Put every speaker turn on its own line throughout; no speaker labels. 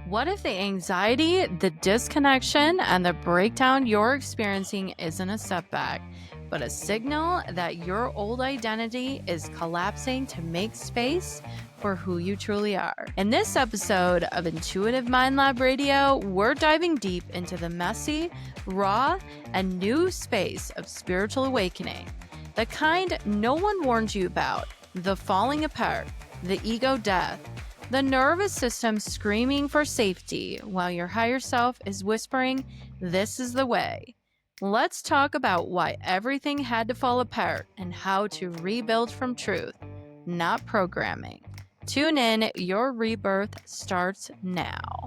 What if the anxiety, the disconnection, and the breakdown you're experiencing isn't a setback, but a signal that your old identity is collapsing to make space for who you truly are? In this episode of Intuitive Mind Lab Radio, we're diving deep into the messy, raw, and new space of spiritual awakening. The kind no one warned you about, the falling apart, the ego death, the nervous system screaming for safety while your higher self is whispering, "This is the way." Let's talk about why everything had to fall apart and how to rebuild from truth, not programming. Tune in, your rebirth starts now.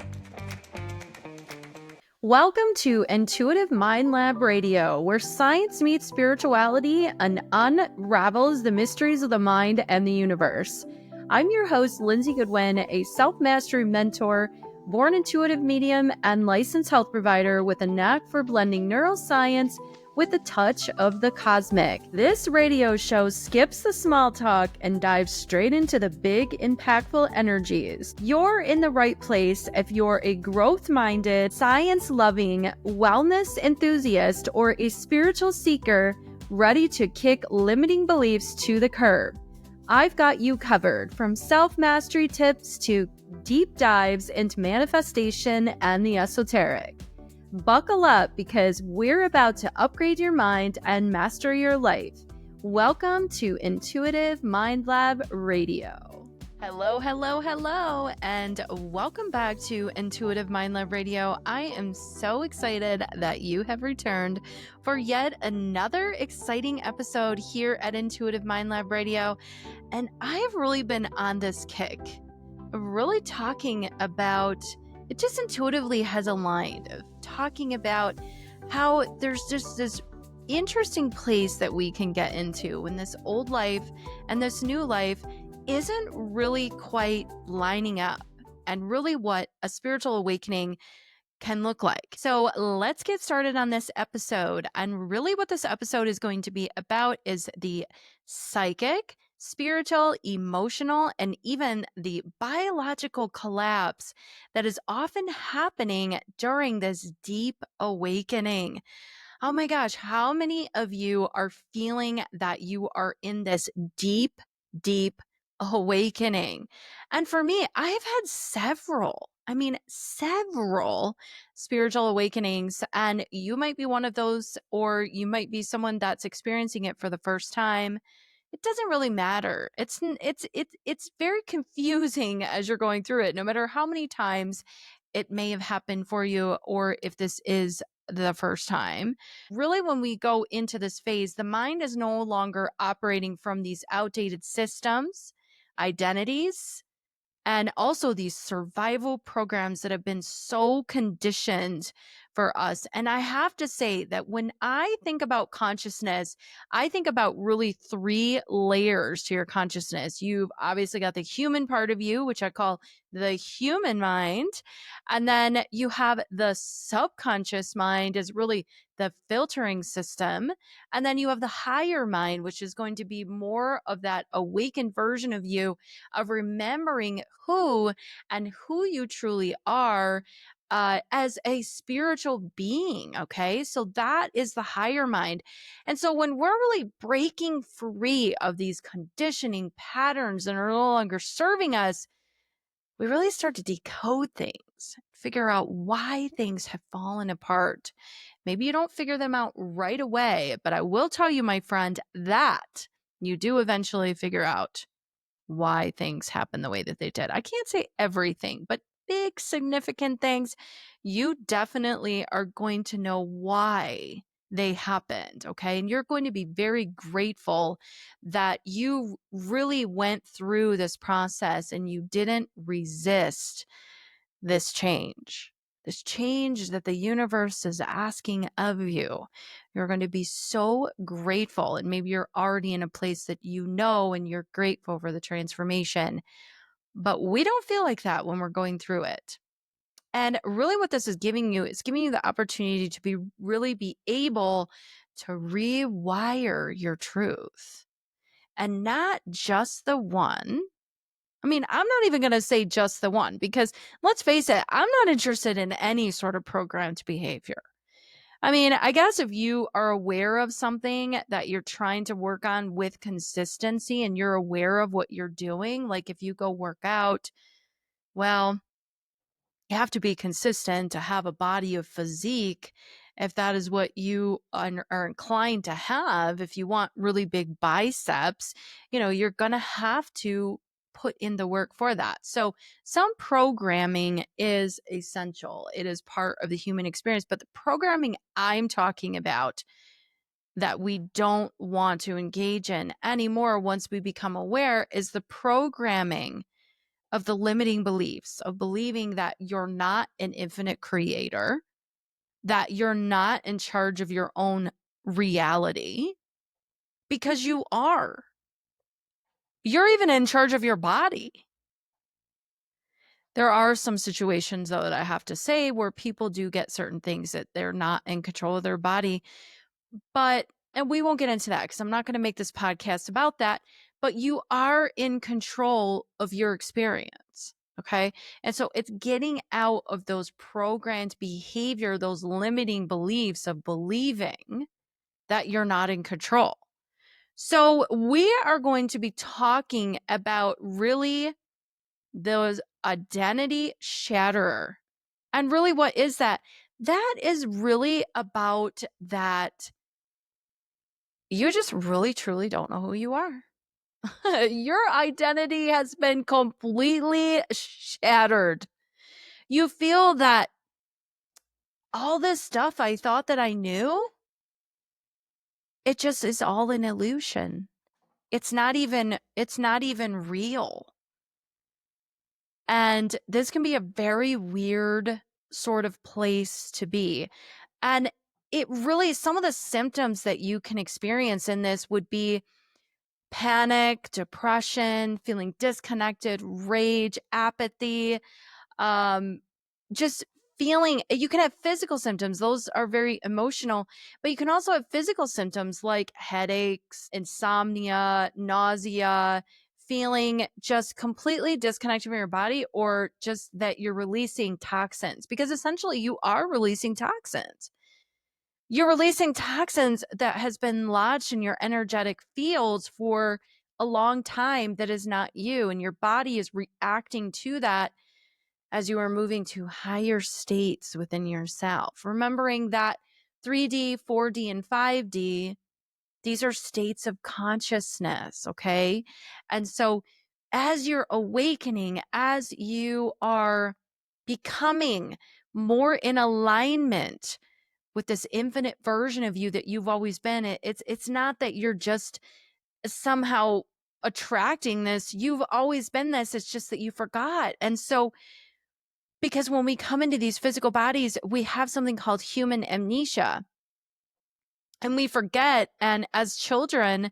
Welcome to Intuitive Mind Lab Radio, where science meets spirituality and unravels the mysteries of the mind and the universe. I'm your host, Lindsay Goodwin, a self-mastery mentor, born intuitive medium, and licensed health provider with a knack for blending neuroscience with a touch of the cosmic. This radio show skips the small talk and dives straight into the big, impactful energies. You're in the right place if you're a growth-minded, science-loving, wellness enthusiast, or a spiritual seeker ready to kick limiting beliefs to the curb. I've got you covered, from self-mastery tips to deep dives into manifestation and the esoteric. Buckle up, because we're about to upgrade your mind and master your life. Welcome to Intuitive Mind Lab Radio. Hello, and welcome back to Intuitive Mind Lab Radio. I am so excited that you have returned for yet another exciting episode here at Intuitive Mind Lab Radio. And I've really been on this kick of really talking about, it just intuitively has aligned, of talking about how there's just this interesting place that we can get into when this old life and this new life isn't really quite lining up, and really what a spiritual awakening can look like. So let's get started on this episode. And really what this episode is going to be about is the psychic, spiritual, emotional, and even the biological collapse that is often happening during this deep awakening. Oh my gosh, how many of you are feeling that you are in this deep, deep awakening? And for me, I have had several spiritual awakenings, and you might be one of those, or you might be someone that's experiencing it for the first time. It doesn't really matter. It's very confusing as you're going through it, no matter how many times it may have happened for you, or if this is the first time. Really, when we go into this phase, the mind is no longer operating from these outdated systems, identities, and also these survival programs that have been so conditioned for us. And I have to say that when I think about consciousness, I think about really three layers to your consciousness. You've obviously got the human part of you, which I call the human mind. And then you have the subconscious mind, is really the filtering system. And then you have the higher mind, which is going to be more of that awakened version of you, of remembering who and who you truly are as a spiritual being. Okay. So that is the higher mind. And so when we're really breaking free of these conditioning patterns that are no longer serving us, we really start to decode things, figure out why things have fallen apart. Maybe you don't figure them out right away, but I will tell you, my friend, that you do eventually figure out why things happen the way that they did. I can't say everything, but big significant things, you definitely are going to know why they happened. Okay. And you're going to be very grateful that you really went through this process and you didn't resist this change. This change that the universe is asking of you. You're going to be so grateful. And maybe you're already in a place that you know and you're grateful for the transformation. But we don't feel like that when we're going through it. And really what this is giving you, is giving you the opportunity to be able to rewire your truth. And not just the one, I mean, I'm not even going to say just the one, because let's face it, I'm not interested in any sort of programmed behavior. I mean, I guess if you are aware of something that you're trying to work on with consistency and you're aware of what you're doing, like if you go work out, well, you have to be consistent to have a body of physique. If that is what you are inclined to have, if you want really big biceps, you're going to have to put in the work for that. So some programming is essential. It is part of the human experience, but the programming I'm talking about that we don't want to engage in anymore once we become aware is the programming of the limiting beliefs, of believing that you're not an infinite creator, that you're not in charge of your own reality, because you are. You're even in charge of your body. There are some situations, though, that I have to say where people do get certain things that they're not in control of their body. And we won't get into that because I'm not going to make this podcast about that. But you are in control of your experience. Okay. And so it's getting out of those programmed behavior, those limiting beliefs of believing that you're not in control. So we are going to be talking about really those identity shatterer. And really, what is that? That is really about that you just really, truly don't know who you are. Your identity has been completely shattered. You feel that all this stuff I thought that I knew, it just is all an illusion. It's not even real. And this can be a very weird sort of place to be. And it really, some of the symptoms that you can experience in this would be panic, depression, feeling disconnected, rage, apathy, um, just feeling. You can have physical symptoms. Those are very emotional, but you can also have physical symptoms like headaches, insomnia, nausea, feeling just completely disconnected from your body, or just that you're releasing toxins, because essentially you are releasing toxins. You're releasing toxins that has been lodged in your energetic fields for a long time that is not you, and your body is reacting to that as you are moving to higher states within yourself. Remembering that 3D, 4D, and 5D, these are states of consciousness, okay? And so as you're awakening, as you are becoming more in alignment with this infinite version of you that you've always been, it's not that you're just somehow attracting this. You've always been this. It's just that you forgot. And so, because when we come into these physical bodies, we have something called human amnesia, and we forget. And as children,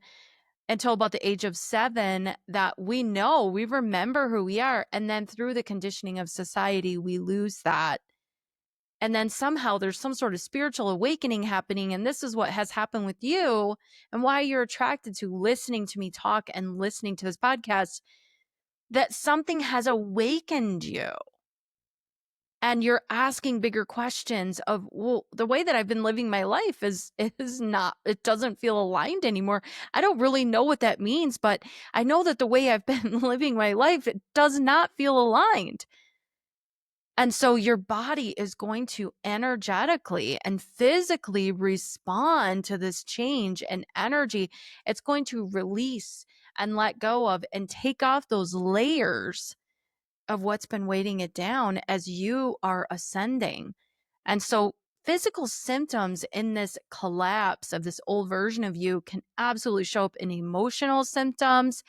until about the age of 7, that we know, we remember who we are. And then through the conditioning of society, we lose that. And then somehow there's some sort of spiritual awakening happening. And this is what has happened with you, and why you're attracted to listening to me talk and listening to this podcast, that something has awakened you. And you're asking bigger questions of, well, the way that I've been living my life is not, it doesn't feel aligned anymore. I don't really know what that means, but I know that the way I've been living my life, it does not feel aligned. And so your body is going to energetically and physically respond to this change and energy. It's going to release and let go of and take off those layers of what's been weighting it down as you are ascending. And so physical symptoms in this collapse of this old version of you can absolutely show up in emotional symptoms,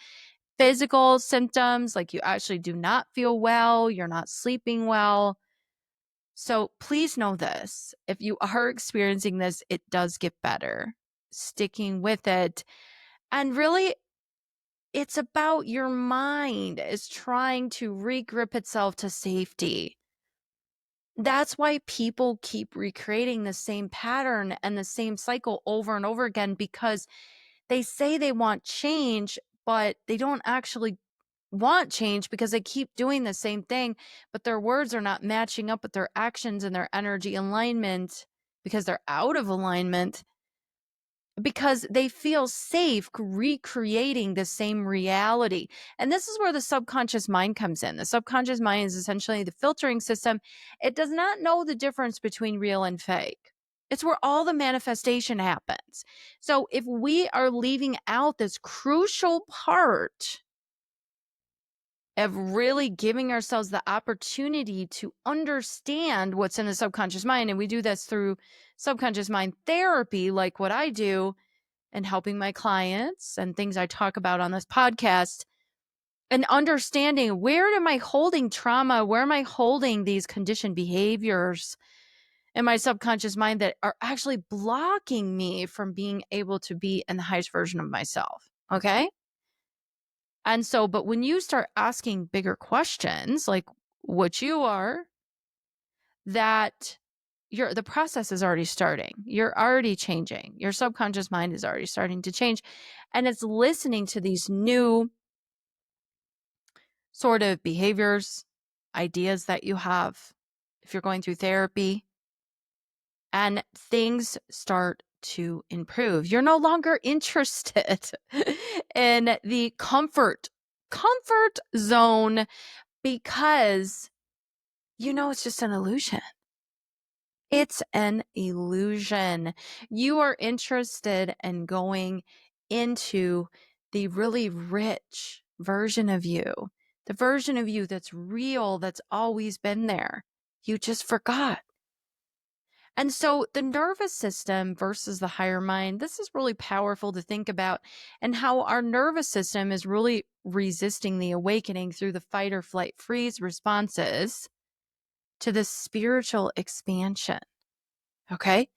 physical symptoms, like you actually do not feel well, you're not sleeping well. So please know this. If you are experiencing this, it does get better. Sticking with it. And really, it's about your mind is trying to regrip itself to safety. That's why people keep recreating the same pattern and the same cycle over and over again, because they say they want change, but they don't actually want change because they keep doing the same thing, but their words are not matching up with their actions and their energy alignment because they're out of alignment, because they feel safe recreating the same reality. And this is where the subconscious mind comes in. The subconscious mind is essentially the filtering system. It does not know the difference between real and fake. It's where all the manifestation happens. So if we are leaving out this crucial part of really giving ourselves the opportunity to understand what's in the subconscious mind, and we do this through subconscious mind therapy, like what I do, and helping my clients and things I talk about on this podcast, and understanding, where am I holding trauma? Where am I holding these conditioned behaviors in my subconscious mind that are actually blocking me from being able to be in the highest version of myself? Okay. And so, but when you start asking bigger questions, like what you are, that the process is already starting. You're already changing. Your subconscious mind is already starting to change. And it's listening to these new sort of behaviors, ideas that you have if you're going through therapy, and things start to improve. You're no longer interested in the comfort zone, because it's just an illusion. It's an illusion. You are interested in going into the really rich version of you, the version of you that's real, that's always been there. You just forgot. And so the nervous system versus the higher mind, this is really powerful to think about, and how our nervous system is really resisting the awakening through the fight or flight freeze responses to the spiritual expansion. Okay.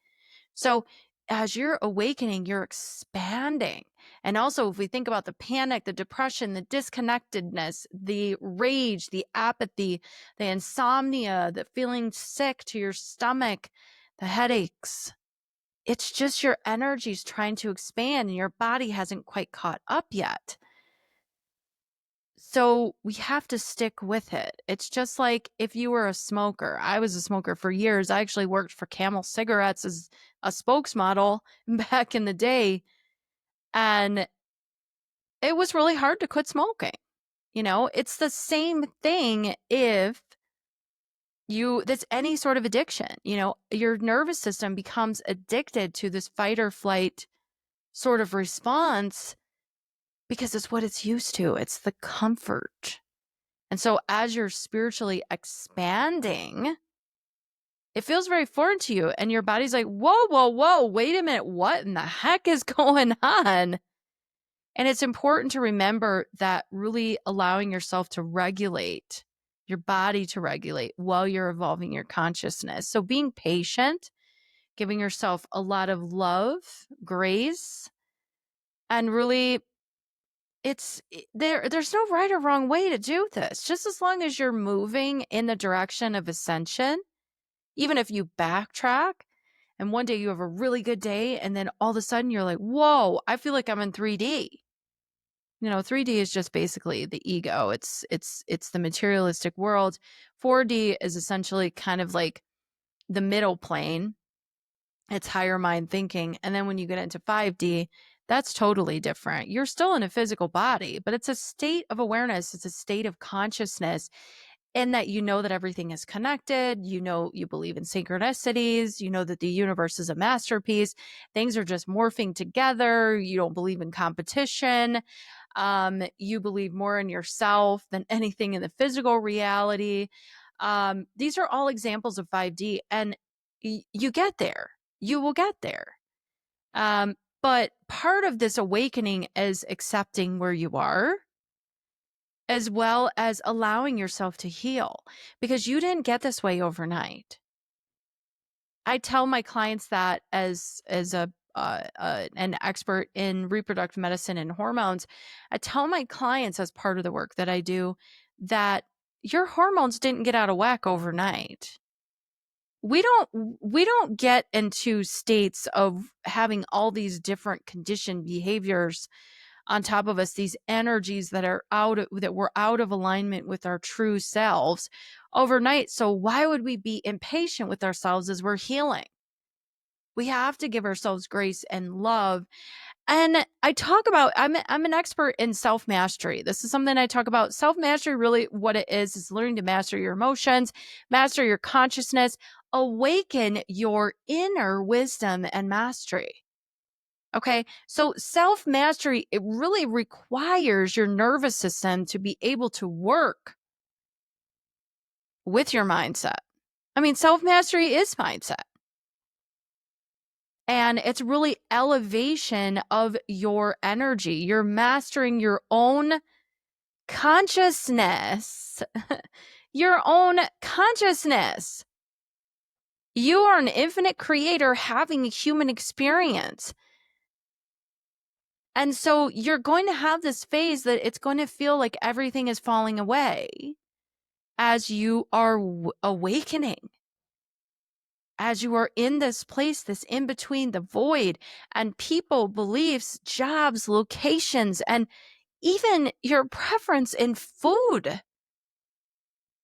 So as you're awakening, you're expanding. And also, if we think about the panic, the depression, the disconnectedness, the rage, the apathy, the insomnia, the feeling sick to your stomach, the headaches, it's just your energies trying to expand and your body hasn't quite caught up yet. So we have to stick with it. It's just like if you were a smoker. I was a smoker for years. I actually worked for Camel Cigarettes as a spokesmodel back in the day. And it was really hard to quit smoking. It's the same thing if that's any sort of addiction. Your nervous system becomes addicted to this fight or flight sort of response because it's what it's used to. It's the comfort. And so as you're spiritually expanding, it feels very foreign to you. And your body's like, whoa, whoa, whoa, wait a minute. What in the heck is going on? And it's important to remember that really allowing yourself to regulate, your body to regulate while you're evolving your consciousness. So being patient, giving yourself a lot of love, grace, and really there's no right or wrong way to do this. Just as long as you're moving in the direction of ascension, even if you backtrack and one day you have a really good day and then all of a sudden you're like, whoa, I feel like I'm in 3D. 3D is just basically the ego. It's the materialistic world. 4D is essentially kind of like the middle plane. It's higher mind thinking. And then when you get into 5D, that's totally different. You're still in a physical body, but it's a state of awareness. It's a state of consciousness, in that that everything is connected. You believe in synchronicities. You know that the universe is a masterpiece. Things are just morphing together. You don't believe in competition. You believe more in yourself than anything in the physical reality. These are all examples of 5D, and you get there. You will get there. But part of this awakening is accepting where you are, as well as allowing yourself to heal, because you didn't get this way overnight. I tell my clients that as an expert in reproductive medicine and hormones, I tell my clients, as part of the work that I do, that your hormones didn't get out of whack overnight. We don't get into states of having all these different conditioned behaviors on top of us, these energies that we're out of alignment with our true selves overnight. So why would we be impatient with ourselves as we're healing? We have to give ourselves grace and love. And I'm an expert in self-mastery. This is something I talk about. Self-mastery, really what it is learning to master your emotions, master your consciousness, awaken your inner wisdom and mastery. Okay. So self-mastery, it really requires your nervous system to be able to work with your mindset. I mean, self-mastery is mindset. And it's really elevation of your energy. You're mastering your own consciousness. Your own consciousness. You are an infinite creator having a human experience. And so you're going to have this phase that it's going to feel like everything is falling away as you are awakening. As you are in this place, this in between, the void, and people, beliefs, jobs, locations, and even your preference in food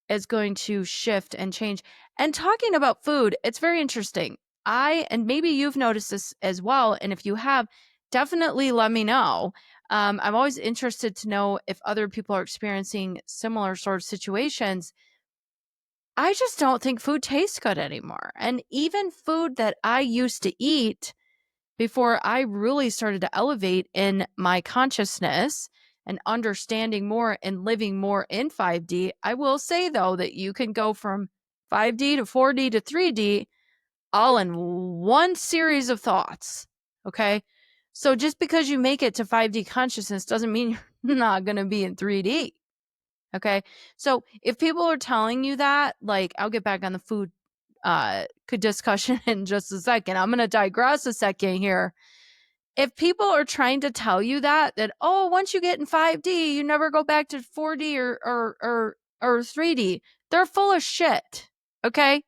is going to shift and change. And talking about food, it's very interesting. And maybe you've noticed this as well. And if you have, definitely let me know. I'm always interested to know if other people are experiencing similar sort of situations. I just don't think food tastes good anymore. And even food that I used to eat before I really started to elevate in my consciousness and understanding more and living more in 5D, I will say though that you can go from 5D to 4D to 3D all in one series of thoughts. Okay. So just because you make it to 5D consciousness doesn't mean you're not going to be in 3D. Okay. So if people are telling you that, like, I'll get back on the food discussion in just a second. I'm going to digress a second here. If people are trying to tell you that, oh, once you get in 5D, you never go back to 4D or 3D, they're full of shit. Okay.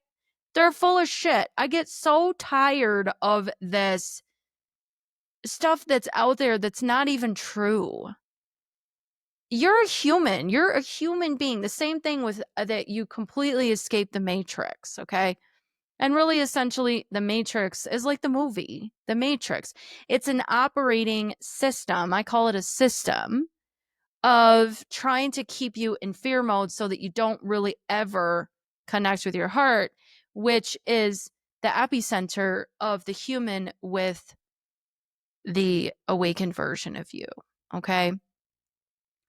They're full of shit. I get so tired of this stuff that's out there that's not even true. You're a human. You're a human being. The same thing with that you completely escape the matrix, okay? And really, essentially, the matrix is like the movie, the matrix. It's an operating system. I call it a system of trying to keep you in fear mode so that you don't really ever connect with your heart, which is the epicenter of the human with the awakened version of you, okay?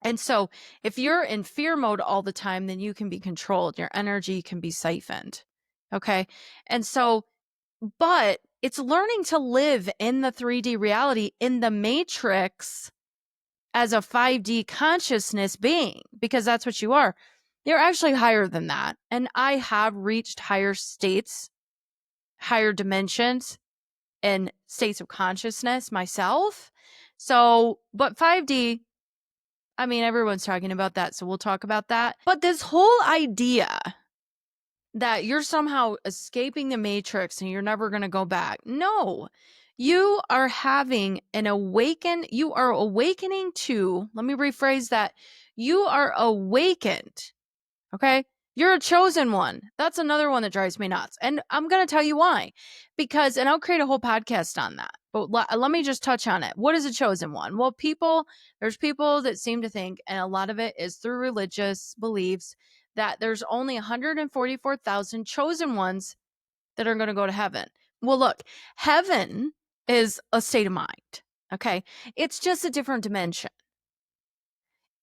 And so if you're in fear mode all the time, then you can be controlled. Your energy can be siphoned. Okay. And so, but it's learning to live in the 3D reality in the matrix as a 5D consciousness being, because that's what you are. You're actually higher than that. And I have reached higher states, higher dimensions, and states of consciousness myself. So, but 5D, I mean, everyone's talking about that, so we'll talk about that. But this whole idea that you're somehow escaping the matrix and you're never going to go back. No, you are having you are awakening to, let me rephrase that. You are awakened. Okay. You're a chosen one. That's another one that drives me nuts. And I'm going to tell you why. And I'll create a whole podcast on that. But let me just touch on it. What is a chosen one? Well, there's people that seem to think, and a lot of it is through religious beliefs, that there's only 144,000 chosen ones that are going to go to heaven. Well, look, heaven is a state of mind. Okay. It's just a different dimension.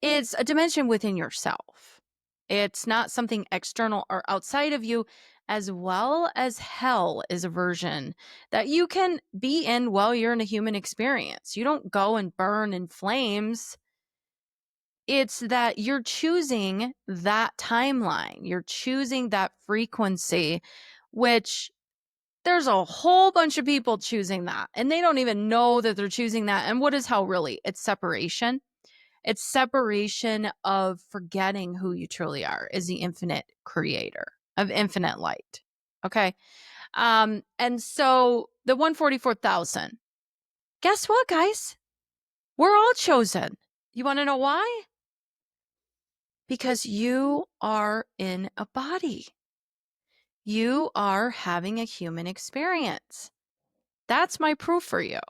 It's a dimension within yourself. It's not something external or outside of you, as well as hell is a version that you can be in while you're in a human experience. You don't go and burn in flames. It's that you're choosing that timeline. You're choosing that frequency, which there's a whole bunch of people choosing that, and they don't even know that they're choosing that. And what is hell really? It's separation. It's separation of forgetting who you truly are as the infinite creator of infinite light. Okay. And so the 144,000, guess what, guys? We're all chosen. You want to know why? Because you are in a body. You are having a human experience. That's my proof for you.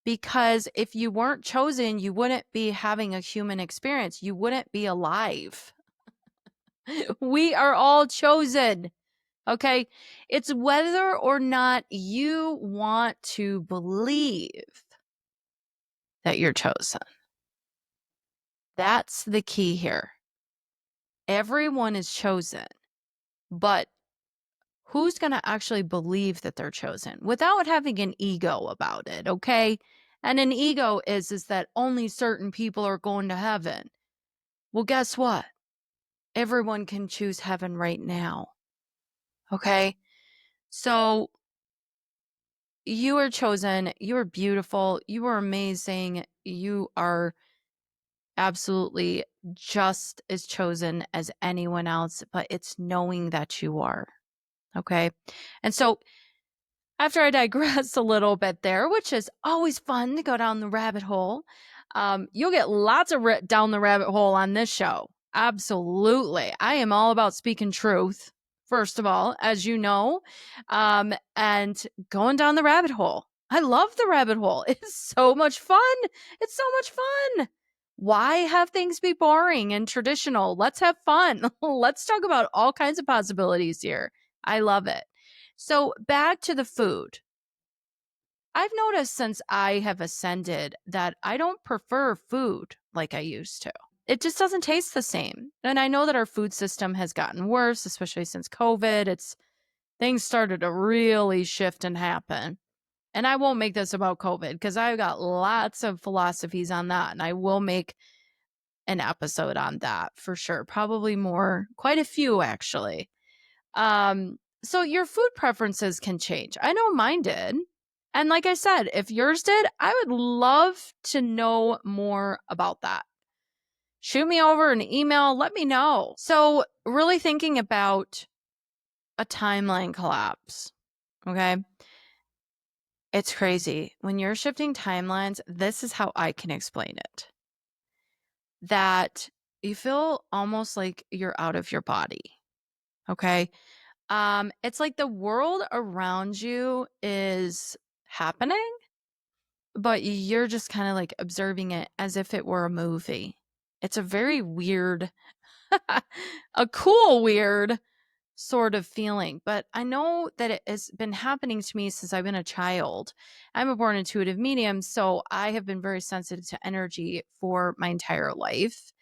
Because if you weren't chosen, you wouldn't be having a human experience. You wouldn't be alive. We are all chosen. Okay? It's whether or not you want to believe that you're chosen. That's the key here. Everyone is chosen, but who's going to actually believe that they're chosen without having an ego about it, okay? And an ego is that only certain people are going to heaven. Well, guess what? Everyone can choose heaven right now. Okay? So you are chosen. You are beautiful. You are amazing. You are absolutely just as chosen as anyone else, but it's knowing that you are. Okay? And so after I digress a little bit there, which is always fun to go down the rabbit hole, you'll get lots of down the rabbit hole on this show. Absolutely. I am all about speaking truth, first of all, as you know, and going down the rabbit hole. I love the rabbit hole. It's so much fun. It's so much fun. Why have things be boring and traditional? Let's have fun. Let's talk about all kinds of possibilities here. I love it. So back to the food. I've noticed since I have ascended that I don't prefer food like I used to. It just doesn't taste the same. And I know that our food system has gotten worse, especially since COVID. Things started to really shift and happen. And I won't make this about COVID because I've got lots of philosophies on that. And I will make an episode on that for sure. Probably more, quite a few actually. So your food preferences can change. I know mine did. And like I said, if yours did, I would love to know more about that. Shoot me over an email, let me know. So, really thinking about a timeline collapse, okay? It's crazy. When you're shifting timelines, this is how I can explain it. That you feel almost like you're out of your body, okay? It's like the world around you is happening, but you're just kind of like observing it as if it were a movie. It's a very weird, a cool, weird sort of feeling. But I know that it has been happening to me since I've been a child. I'm a born intuitive medium, so I have been very sensitive to energy for my entire life,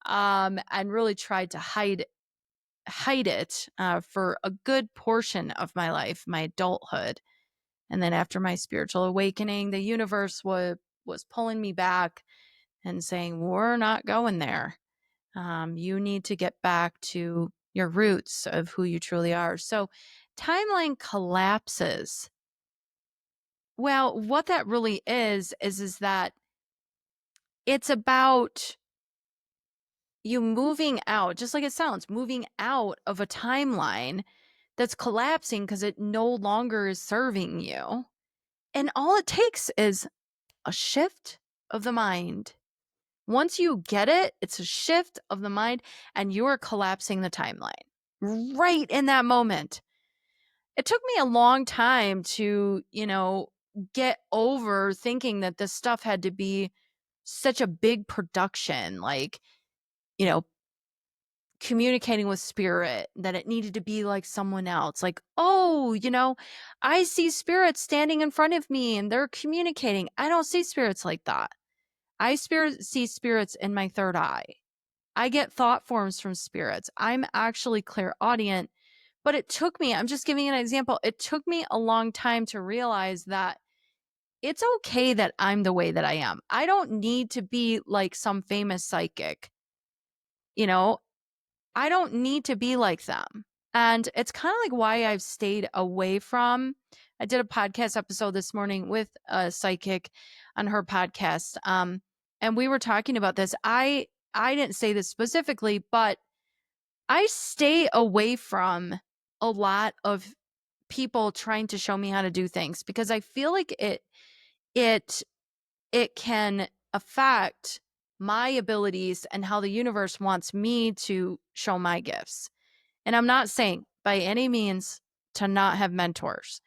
and really tried to hide it for a good portion of my life, my adulthood. And then after my spiritual awakening, the universe was pulling me back and saying, we're not going there. You need to get back to your roots of who you truly are. So timeline collapses. Well, what that really is that it's about you moving out, just like it sounds, moving out of a timeline that's collapsing because it no longer is serving you. And all it takes is a shift of the mind. Once you get it, it's a shift of the mind and you're collapsing the timeline right in that moment. It took me a long time to, get over thinking that this stuff had to be such a big production, like, you know, communicating with spirit, that it needed to be like someone else. Like, oh, I see spirits standing in front of me and they're communicating. I don't see spirits like that. I see spirits in my third eye. I get thought forms from spirits. I'm actually clairaudient, but it took me, I'm just giving an example. It took me a long time to realize that it's okay that I'm the way that I am. I don't need to be like some famous psychic. You know, I don't need to be like them. And it's kind of like why I've stayed away from. I did a podcast episode this morning with a psychic on her podcast. And we were talking about this. I didn't say this specifically, but I stay away from a lot of people trying to show me how to do things because I feel like it it can affect my abilities and how the universe wants me to show my gifts. And I'm not saying by any means to not have mentors,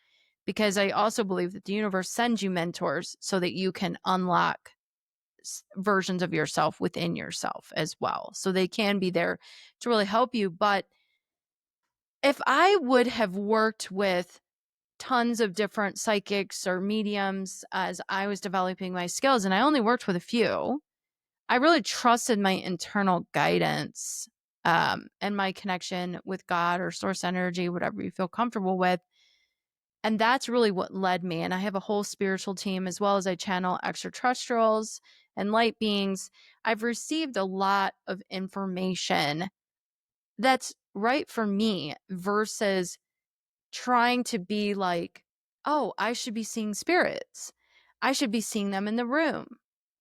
because I also believe that the universe sends you mentors so that you can unlock versions of yourself within yourself as well. So they can be there to really help you. But if I would have worked with tons of different psychics or mediums as I was developing my skills, and I only worked with a few, I really trusted my internal guidance, and my connection with God or source energy, whatever you feel comfortable with. And that's really what led me. And I have a whole spiritual team, as well as I channel extraterrestrials and light beings. I've received a lot of information that's right for me versus trying to be like, oh, I should be seeing spirits. I should be seeing them in the room.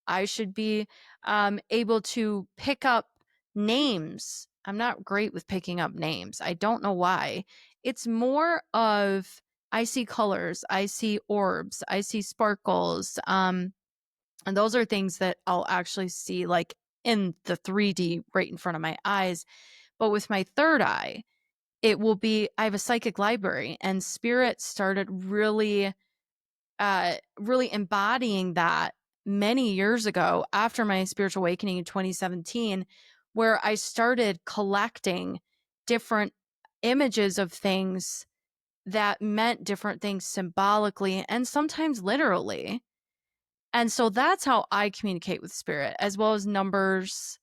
I should be able to pick up names. I'm not great with picking up names. I don't know why. It's more of I see colors, I see orbs, I see sparkles. And those are things that I'll actually see like in the 3D right in front of my eyes. But with my third eye, it will be I have a psychic library, and spirit started really really embodying that many years ago after my spiritual awakening in 2017, where I started collecting different images of things that meant different things symbolically and sometimes literally. And so that's how I communicate with spirit, as well as numbers,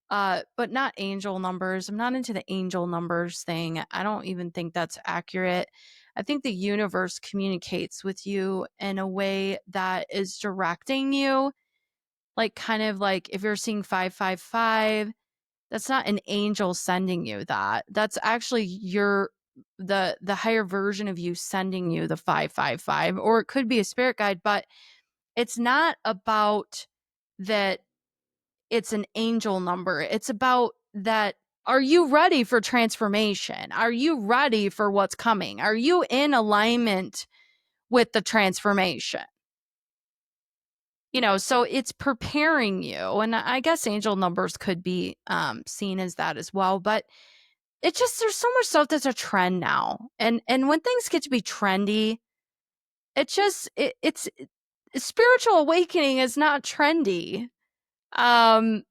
but not angel numbers. I'm not into the angel numbers thing. I don't even think that's accurate. I think the universe communicates with you in a way that is directing you. Like, kind of like if you're seeing 555, that's not an angel sending you that. That's actually the higher version of you sending you the 555, or it could be a spirit guide, but it's not about that it's an angel number. It's about that. Are you ready for transformation? Are you ready for what's coming? Are you in alignment with the transformation? So it's preparing you. And I guess angel numbers could be seen as that as well. But it's just, there's so much stuff that's a trend now. And when things get to be trendy, it's spiritual awakening is not trendy. Um,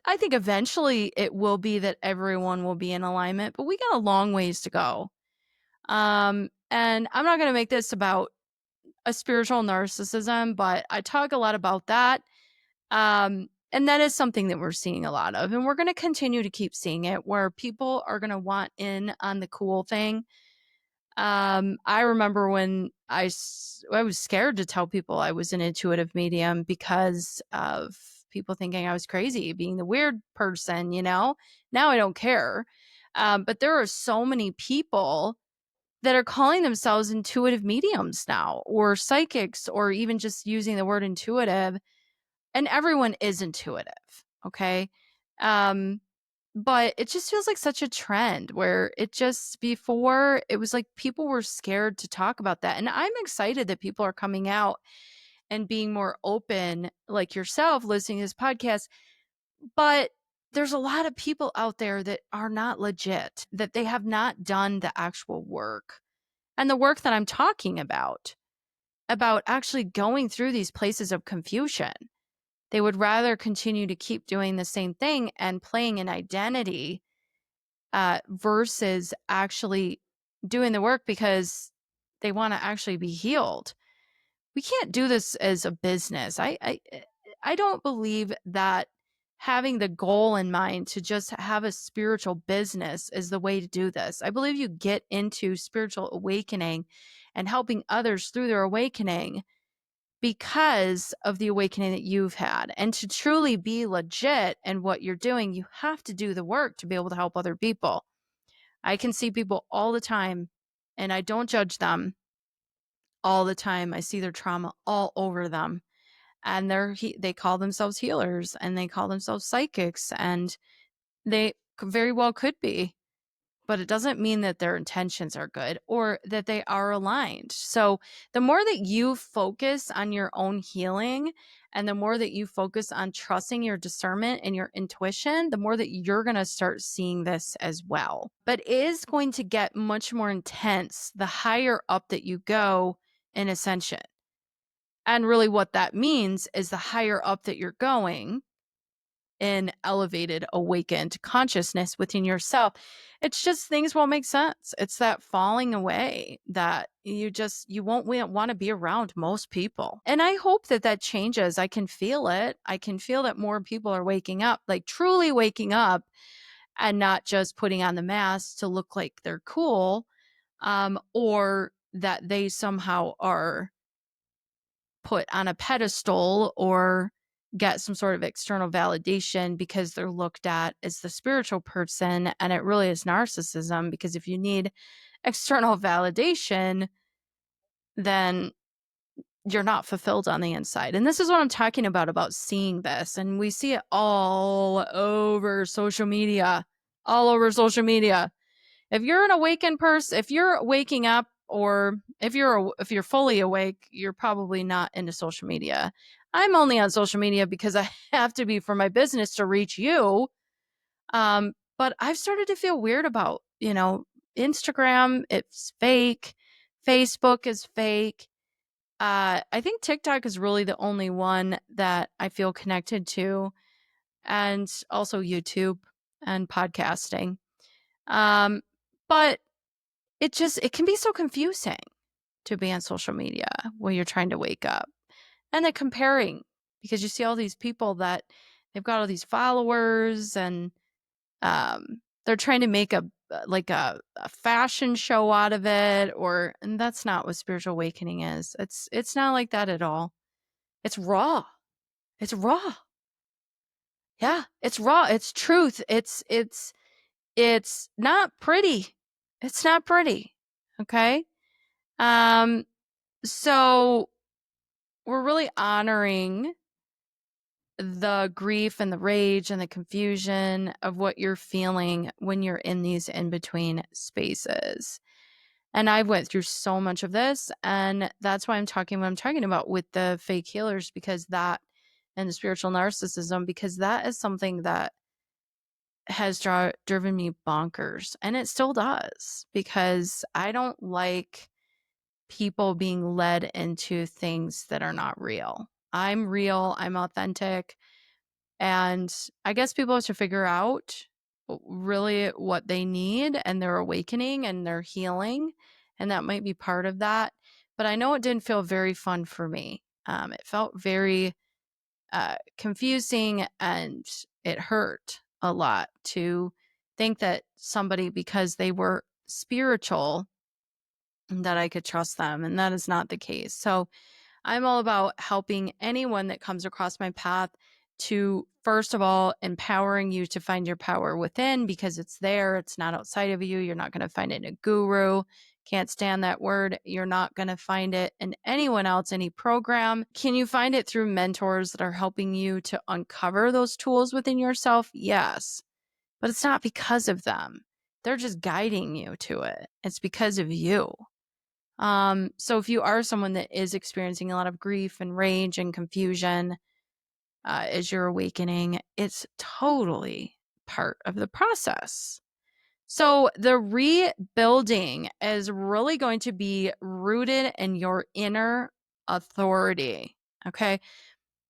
I think eventually it will be that everyone will be in alignment, but we got a long ways to go. And I'm not going to make this about a spiritual narcissism, but I talk a lot about that. And that is something that we're seeing a lot of, and we're going to continue to keep seeing it, where people are going to want in on the cool thing. I remember when I was scared to tell people I was an intuitive medium because of people thinking I was crazy, being the weird person, Now I don't care. But there are so many people that are calling themselves intuitive mediums now, or psychics, or even just using the word intuitive. And everyone is intuitive. Okay. Um, but it just feels like such a trend where it just, before it was like people were scared to talk about that. And I'm excited that people are coming out and being more open, like yourself listening to this podcast. But there's a lot of people out there that are not legit, that they have not done the actual work, and the work that I'm talking about actually going through these places of confusion. They would rather continue to keep doing the same thing and playing an identity, versus actually doing the work because they want to actually be healed. We can't do this as a business. I don't believe that having the goal in mind to just have a spiritual business is the way to do this. I believe you get into spiritual awakening and helping others through their awakening because of the awakening that you've had. And to truly be legit in what you're doing, you have to do the work to be able to help other people. I can see people all the time, and I don't judge them all the time. I see their trauma all over them, and they call themselves healers, and they call themselves psychics, and they very well could be, but it doesn't mean that their intentions are good or that they are aligned. So the more that you focus on your own healing And the more that you focus on trusting your discernment and your intuition, the more that you're going to start seeing this as well. But it is going to get much more intense the higher up that you go in ascension. And really what that means is the higher up that you're going in elevated, awakened consciousness within yourself, it's just things won't make sense. It's that falling away that you won't want to be around most people. And I hope that that changes. I can feel it. I can feel that more people are waking up, like truly waking up, and not just putting on the mask to look like they're cool, or that they somehow are put on a pedestal or get some sort of external validation because they're looked at as the spiritual person. And it really is narcissism, because if you need external validation, then you're not fulfilled on the inside. And this is what I'm talking about seeing this. And we see it all over social media, If you're an awakened person, if you're waking up, or if you're fully awake, you're probably not into social media. I'm only on social media because I have to be for my business to reach you. But I've started to feel weird about, Instagram, it's fake. Facebook is fake. I think TikTok is really the only one that I feel connected to, and also YouTube and podcasting. But it can be so confusing to be on social media when you're trying to wake up, and then comparing, because you see all these people that they've got all these followers, and they're trying to make a fashion show out of it, and that's not what spiritual awakening is. It's not like that at all. It's raw. It's raw. Yeah, it's raw. It's truth. It's not pretty. It's not pretty. Okay? So we're really honoring the grief and the rage and the confusion of what you're feeling when you're in these in-between spaces. And I went through so much of this, and that's why I'm talking what I'm talking about with the fake healers, because that, and the spiritual narcissism, because that is something that has driven me bonkers, and it still does, because I don't like people being led into things that are not real. I'm real, I'm authentic, and I guess people have to figure out really what they need and their awakening and their healing, and that might be part of that. But I know it didn't feel very fun for me. It felt very confusing, and it hurt a lot to think that somebody, because they were spiritual, that I could trust them, and that is not the case. So I'm all about helping anyone that comes across my path to, first of all, empowering you to find your power within, because it's there. It's not outside of you. You're not going to find it in a guru. Can't stand that word. You're not going to find it in anyone else, any program. Can you find it through mentors that are helping you to uncover those tools within yourself? Yes. But it's not because of them. They're just guiding you to it. It's because of you. So if you are someone that is experiencing a lot of grief and rage and confusion as you're awakening, it's totally part of the process. So the rebuilding is really going to be rooted in your inner authority. Okay.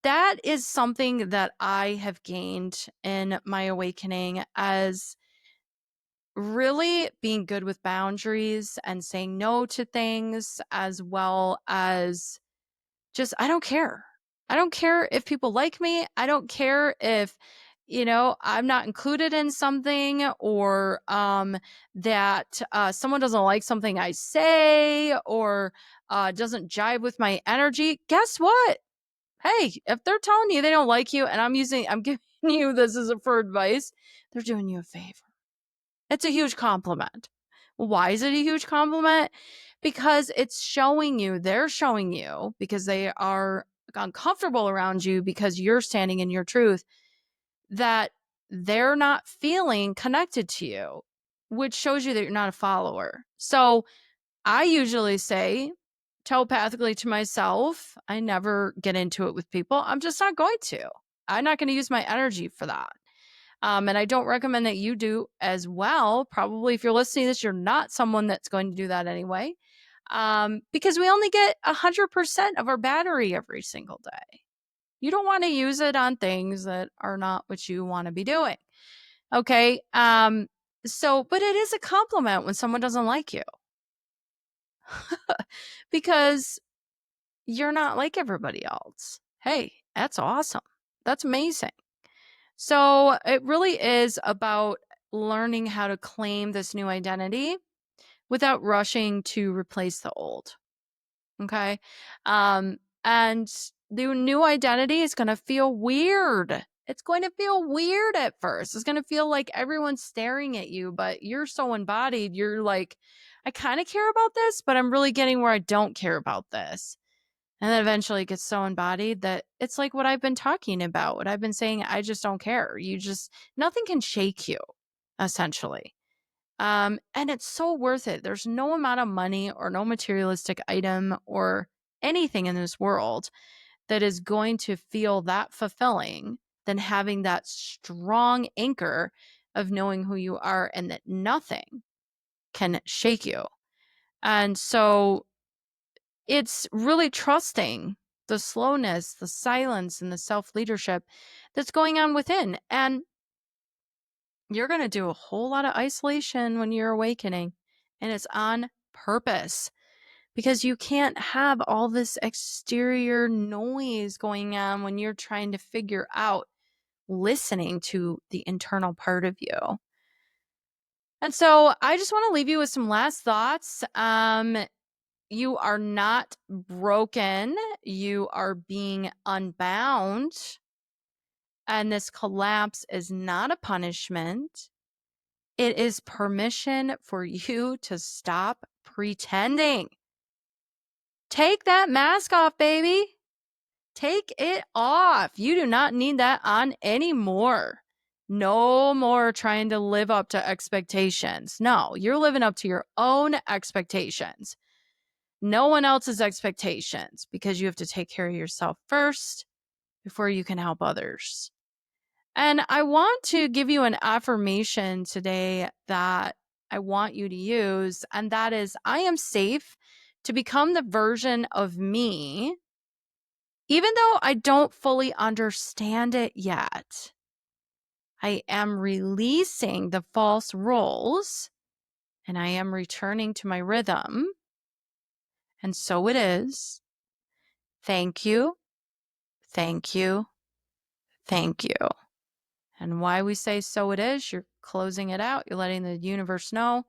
That is something that I have gained in my awakening, as really being good with boundaries and saying no to things, as well as just, I don't care. I don't care if people like me. I don't care if, I'm not included in something, or that someone doesn't like something I say, or doesn't jive with my energy. Guess what? Hey, if they're telling you they don't like you, and I'm giving you this as for advice, they're doing you a favor. It's a huge compliment. Why is it a huge compliment? Because they're showing you, because they are uncomfortable around you because you're standing in your truth, that they're not feeling connected to you, which shows you that you're not a follower. So I usually say telepathically to myself. I never get into it with people. I'm just not going to. I'm not going to use my energy for that. And I don't recommend that you do as well. Probably if you're listening to this, you're not someone that's going to do that anyway. Because we only get 100% of our battery every single day. You don't want to use it on things that are not what you want to be doing. Okay. But it is a compliment when someone doesn't like you. Because you're not like everybody else. Hey, that's awesome. That's amazing. So it really is about learning how to claim this new identity without rushing to replace the old. Okay. And the new identity is going to feel weird. It's going to feel weird at first. It's going to feel like everyone's staring at you, but you're so embodied. You're like, I kind of care about this, but I'm really getting where I don't care about this. And then eventually it gets so embodied that it's like what I've been talking about, what I've been saying. I just don't care. Nothing can shake you, essentially. And it's so worth it. There's no amount of money or no materialistic item or anything in this world that is going to feel that fulfilling than having that strong anchor of knowing who you are and that nothing can shake you. And so it's really trusting the slowness, the silence, and the self-leadership that's going on within. And you're going to do a whole lot of isolation when you're awakening, and it's on purpose because you can't have all this exterior noise going on when you're trying to figure out listening to the internal part of you. And so I just want to leave you with some last thoughts. You are not broken. You are being unbound. And this collapse is not a punishment. It is permission for you to stop pretending. Take that mask off, baby. Take it off. You do not need that on anymore. No more trying to live up to expectations. No, you're living up to your own expectations. No one else's expectations, because you have to take care of yourself first before you can help others. And I want to give you an affirmation today that I want you to use, and that is, I am safe to become the version of me, even though I don't fully understand it yet. I am releasing the false roles, and I am returning to my rhythm. And so it is. Thank you. Thank you. Thank you. And why we say so it is, you're closing it out. You're letting the universe know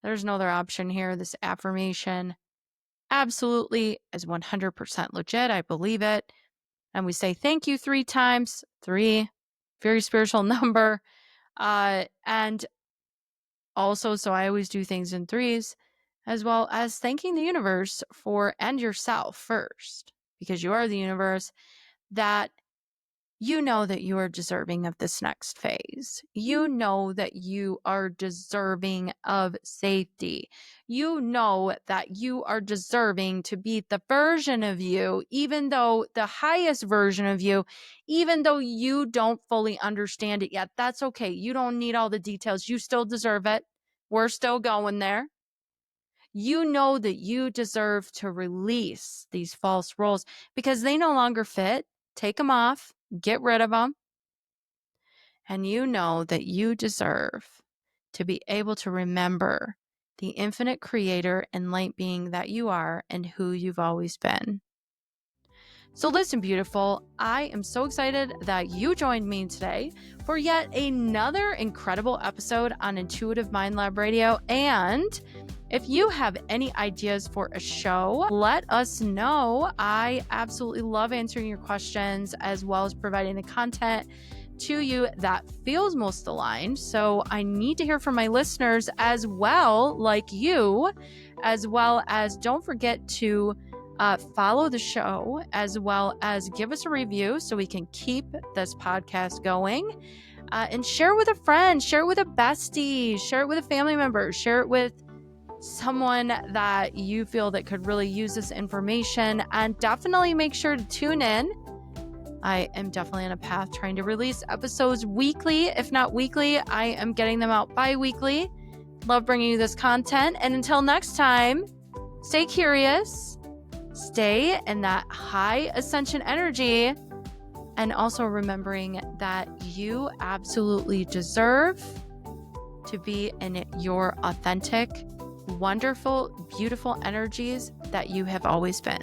there's no other option here. This affirmation absolutely is 100% legit. I believe it. And we say thank you 3 times. 3, very spiritual number. And also, so I always do things in 3s, as well as thanking the universe and yourself first, because you are the universe, that you know that you are deserving of this next phase. You know that you are deserving of safety. You know that you are deserving to be the version of you, even though the highest version of you, even though you don't fully understand it yet. That's okay. You don't need all the details. You still deserve it. We're still going there. You know that you deserve to release these false roles because they no longer fit. Take them off. Get rid of them. And you know that you deserve to be able to remember the infinite creator and light being that you are and who you've always been. So listen, beautiful, I am so excited that you joined me today for yet another incredible episode on Intuitive Mind Lab Radio. And if you have any ideas for a show, let us know. I absolutely love answering your questions as well as providing the content to you that feels most aligned. So I need to hear from my listeners as well, like you, as well as don't forget to follow the show, as well as give us a review so we can keep this podcast going. And share with a friend, share it with a bestie, share it with a family member, share it with someone that you feel that could really use this information, and definitely make sure to tune in. I am definitely on a path trying to release episodes weekly. If not weekly, I am getting them out bi-weekly. Love bringing you this content. And until next time, stay curious, stay in that high ascension energy, and also remembering that you absolutely deserve to be in your authentic, wonderful, beautiful energies that you have always been.